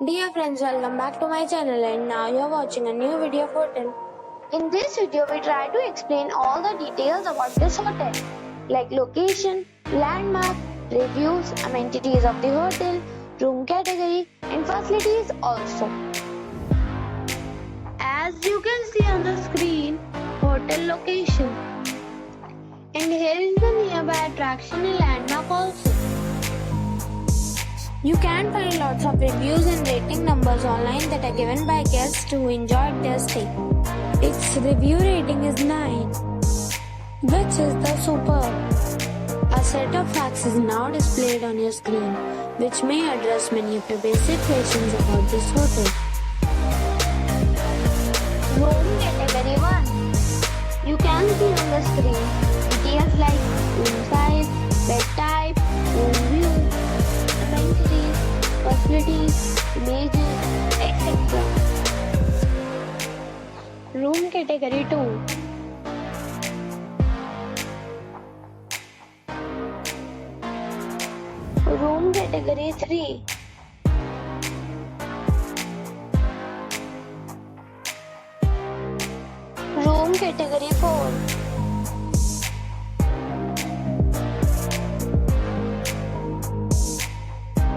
Dear friends, welcome back to my channel, and now you are watching a new video of hotel. In this video, we try to explain all the details about this hotel, like location, landmark, reviews, amenities of the hotel, room category, and facilities also. As you can see on the screen, hotel location. And here is the nearby attraction and landmark also. You can find lots of reviews and rating numbers online that are given by guests who enjoyed their stay. Its review rating is 9, which is the superb. A set of facts is now displayed on your screen, which may address many of your basic questions about this hotel. Room category 1. You can see on the screen details like room size, bed type, room view, amenities, facilities, images, etc. Room category 2. Room category 3. Room category 4.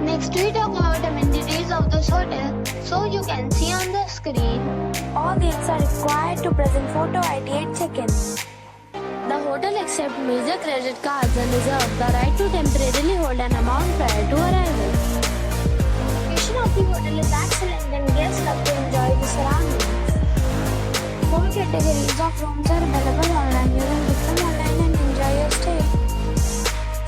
Next we talk about amenities of this hotel. So you can see on the screen, all guests are required to present photo ID at check-in. The hotel accepts major credit cards and reserves the right to temporarily hold an amount prior to arrival. The location of the hotel is excellent and guests love to enjoy the surroundings. 4 categories of rooms are available online. You can book them online and enjoy your stay.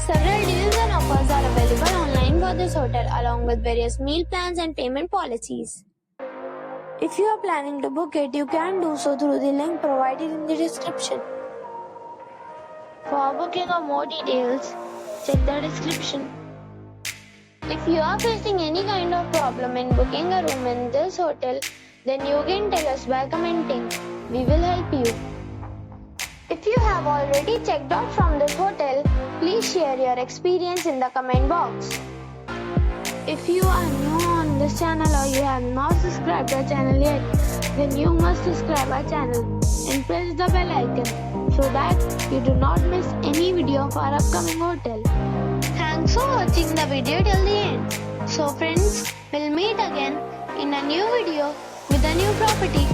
Several deals and offers are available online for this hotel, along with various meal plans and payment policies. If you are planning to book it, you can do so through the link provided in the description. For booking or more details, check the description. If you are facing any kind of problem in booking a room in this hotel, then you can tell us by commenting. We will help you. If you have already checked out from this hotel, please share your experience in the comment box. If you are new on this channel or you have not subscribed our channel yet, then you must subscribe our channel and press the bell icon so that you do not miss any video of our upcoming hotel. Thanks for watching the video till the end. So friends, we'll meet again in a new video with a new property.